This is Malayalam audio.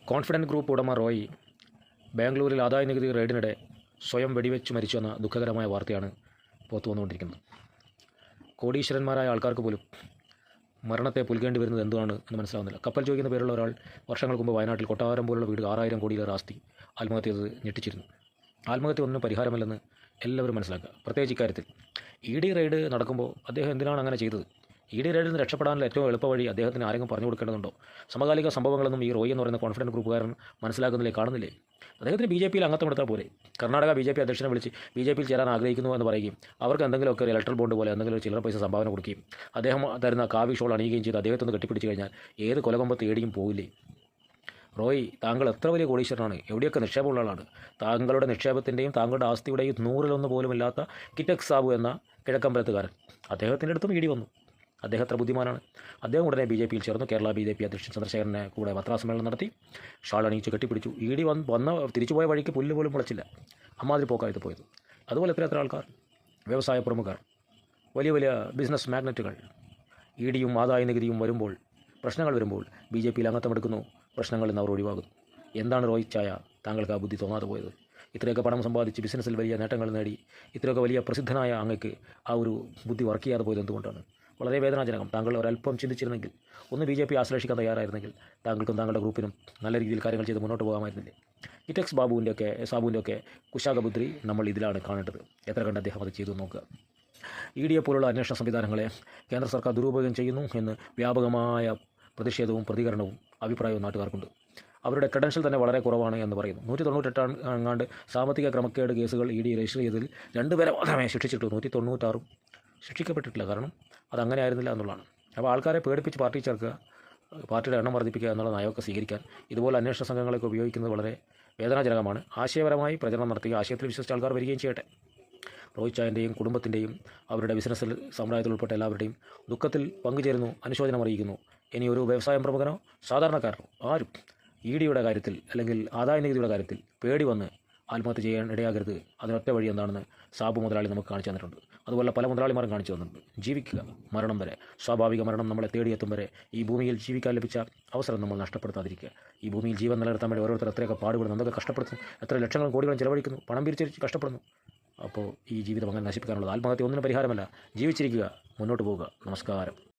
കോൺഫിഡൻറ്റ് ഗ്രൂപ്പ് ഉടമ റോയ് ബാംഗ്ലൂരിൽ ആദായനികുതി റെയ്ഡിനിടെ സ്വയം വെടിവെച്ച് മരിച്ചുവെന്ന ദുഃഖകരമായ വാർത്തയാണ് പുറത്തു വന്നുകൊണ്ടിരിക്കുന്നത്. കോടീശ്വരന്മാരായ ആൾക്കാർക്ക് പോലും മരണത്തെ പുൽകേണ്ടി വരുന്നത് എന്തുമാണ് എന്ന് മനസ്സിലാവുന്നില്ല. കപ്പൽ ചോദിക്കുന്ന പേരുള്ള ഒരാൾ വർഷങ്ങൾക്ക് മുമ്പ് വയനാട്ടിൽ കൊട്ടാരം പോലുള്ള വീട് 6000 കോടിയിലേറെ ആസ്തി ആത്മഹത്യ ചെയ്തത് ഞെട്ടിച്ചിരുന്നു. ആത്മഹത്യ ഒന്നും പരിഹാരമല്ലെന്ന് എല്ലാവരും മനസ്സിലാക്കുക. പ്രത്യേകിച്ച് ഇക്കാര്യത്തിൽ ED റെയ്ഡ് നടക്കുമ്പോൾ അദ്ദേഹം എന്തിനാണ് അങ്ങനെ ചെയ്തത്? ED റെയ്ഡിൽ നിന്ന് രക്ഷപ്പെടാനുള്ള ഏറ്റവും എളുപ്പ വഴി അദ്ദേഹത്തിന് ആരെങ്കിലും പറഞ്ഞു കൊടുക്കേണ്ടതുണ്ടോ? സമകാലിക സംഭവങ്ങളൊന്നും ഈ റോയ് എന്ന് പറയുന്ന കോൺഫിഡൻറ്റ് ഗ്രൂപ്പുകാരൻ മനസ്സിലാക്കുന്നില്ലേ, കാണുന്നില്ലേ? അദ്ദേഹത്തിന് BJPയിൽ അംഗത്വം എടുത്താൽ പോരെ? കർണാടക BJP അധ്യക്ഷനെ വിളിച്ച് BJPയിൽ ചേരാൻ ആഗ്രഹിക്കുന്നു എന്ന് പറയുകയും അവർക്ക് എന്തെങ്കിലുമൊക്കെ ഒരു ഇലക്ട്രൽ ബോണ്ട് പോലെ എന്തെങ്കിലും ചില്ലറ പൈസ സംഭാവന കൊടുക്കുകയും അദ്ദേഹം തരുന്ന കാവി ഷോൾ അണിയുകയും ചെയ്ത് അദ്ദേഹത്തൊന്ന് കെട്ടിപ്പിടിച്ച് കഴിഞ്ഞാൽ ഏത് കൊലകൊമ്പത്ത് ഏടിയും പോവില്ലേ? റോയ്, താങ്കൾ എത്ര വലിയ കോടീശ്വരനാണ്, എവിടെയൊക്കെ നിക്ഷേപമുള്ള ആളാണ്. താങ്കളുടെ നിക്ഷേപത്തിൻ്റെയും താങ്കളുടെ ആസ്തിയുടെയും 100-1 പോലുമില്ലാത്ത കിറ്റക്സ് സാബു എന്ന കിഴക്കമ്പലത്തുകാരൻ, അദ്ദേഹത്തിൻ്റെ അടുത്തും ED വന്നു. അദ്ദേഹം എത്ര ബുദ്ധിമാനാണ്. അദ്ദേഹം ഉടനെ BJPയിൽ ചേർന്നു. കേരള BJP അധ്യക്ഷൻ ചന്ദ്രശേഖരനെ കൂടെ പത്രസമ്മേളനം നടത്തി, ഷാൾ അണിയിച്ച് കെട്ടിപ്പിടിച്ചു. ED വന്ന തിരിച്ചുപോയ വഴിക്ക് പുല്ല് പോലും മുളച്ചില്ല. അമ്മാതിരി പോക്കായത് പോയത്. അതുപോലെ എത്ര ആൾക്കാർ, വ്യവസായ പ്രമുഖർ, വലിയ വലിയ ബിസിനസ് മാഗ്നറ്റുകൾ, EDയും ആദായ നികുതിയും വരുമ്പോൾ, പ്രശ്നങ്ങൾ വരുമ്പോൾ BJPയിൽ അംഗത്വം എടുക്കുന്നു. പ്രശ്നങ്ങളിൽ നിന്ന് അവർ ഒഴിവാകുന്നു. എന്താണ് റോയ് ചായ താങ്കൾക്ക് ആ ബുദ്ധി തോന്നാതെ പോയത്? ഇത്രയൊക്കെ പണം സമ്പാദിച്ച് ബിസിനസ്സിൽ വലിയ നേട്ടങ്ങൾ നേടി ഇത്രയൊക്കെ വലിയ പ്രസിദ്ധനായ അങ്ങക്ക് ആ ഒരു ബുദ്ധി വർക്ക് ചെയ്യാതെ പോയത് എന്തുകൊണ്ടാണ്? വളരെ വേദനാജനകം. താങ്കൾ ഒരല്പം ചിന്തിച്ചിരുന്നെങ്കിൽ, ഒന്ന് BJP ആശ്ലേഷിക്കാൻ തയ്യാറായിരുന്നെങ്കിൽ താങ്കൾക്കും താങ്കളുടെ ഗ്രൂപ്പിനും നല്ല രീതിയിൽ കാര്യങ്ങൾ ചെയ്ത് മുന്നോട്ട് പോകാമായിരുന്നില്ലേ? കിറ്റക്സ് സാബുവിൻ്റെയൊക്കെ കുശാകബുദ്ധി നമ്മൾ ഇതിലാണ് കാണേണ്ടത്. എത്ര കണ്ട് അദ്ദേഹം അത് ചെയ്തു നോക്കുക. EDയെ പോലുള്ള അന്വേഷണ സംവിധാനങ്ങളെ കേന്ദ്ര സർക്കാർ ദുരുപയോഗം ചെയ്യുന്നു എന്ന് വ്യാപകമായ പ്രതിഷേധവും പ്രതികരണവും അഭിപ്രായവും നാട്ടുകാർക്കുണ്ട്. അവരുടെ ക്രെഡൻഷ്യൽ തന്നെ വളരെ കുറവാണ് എന്ന് പറയുന്നു. 198 അങ്ങാണ്ട് സാമ്പത്തിക ക്രമക്കേട് കേസുകൾ ED രജിസ്റ്റർ ചെയ്തതിൽ 2 പേരെ മാത്രമേ ശിക്ഷിച്ചിട്ടുള്ളൂ. 196 ശിക്ഷിക്കപ്പെട്ടിട്ടില്ല. കാരണം അതങ്ങനെ ആയിരുന്നില്ല എന്നുള്ളതാണ്. അപ്പോൾ ആൾക്കാരെ പേടിപ്പിച്ച് പാർട്ടി ചേർക്കുക, പാർട്ടിയുടെ എണ്ണം വർദ്ധിപ്പിക്കുക എന്നുള്ള നയമൊക്കെ സ്വീകരിക്കാൻ ഇതുപോലെ അന്വേഷണ സംഘങ്ങളൊക്കെ ഉപയോഗിക്കുന്നത് വളരെ വേദനാജനകമാണ്. ആശയപരമായി പ്രചരണം നടത്തി ആശയത്തിൽ വിശ്വസിച്ച ആൾക്കാർ വരികയും ചെയ്യട്ടെ. റോയ് ചായൻ്റെയും കുടുംബത്തിൻ്റെയും അവരുടെ ബിസിനസ്സിൽ സമുദായത്തിൽ ഉൾപ്പെട്ട എല്ലാവരുടെയും ദുഃഖത്തിൽ പങ്കുചേരുന്നു, അനുശോചനം അറിയിക്കുന്നു. ഇനി ഒരു വ്യവസായ പ്രമുഖനോ സാധാരണക്കാരനോ ആരും EDയുടെ കാര്യത്തിൽ അല്ലെങ്കിൽ ആദായ നികുതിയുടെ കാര്യത്തിൽ പേടി വന്ന് ആത്മഹത്യ ചെയ്യാൻ ഇടയാകരുത്. അതിനൊറ്റ വഴി എന്താണെന്ന് സാബു മുതലാളി നമുക്ക് കാണിച്ചു തന്നിട്ടുണ്ട്. അതുപോലെ പല മുതലാളിമാരും കാണിച്ചു തന്നിട്ടുണ്ട്. ജീവിക്കുക, മരണം വരെ, സ്വാഭാവിക മരണം നമ്മളെ തേടിയെത്തും വരെ ഈ ഭൂമിയിൽ ജീവിക്കാൻ ലഭിച്ച അവസരം നമ്മൾ നഷ്ടപ്പെടുത്താതിരിക്കുക. ഈ ഭൂമിയിൽ ജീവൻ നിലനിർത്താൻ വേണ്ടി ഓരോരുത്തർ എത്രയൊക്കെ പാടുപെടുന്നു, എന്തൊക്കെ കഷ്ടപ്പെടുന്നു, എത്ര ലക്ഷങ്ങളും കോടികളും ചിലവഴിക്കുന്നു, പണം പിരിച്ച് കഷ്ടപ്പെടുന്നു. അപ്പോൾ ഈ ജീവിതം അങ്ങനെ നശിപ്പിക്കാനുള്ളത് ആത്മഹത്യ ഒന്നിനും പരിഹാരമല്ല. ജീവിച്ചിരിക്കുക, മുന്നോട്ട് പോവുക. നമസ്കാരം.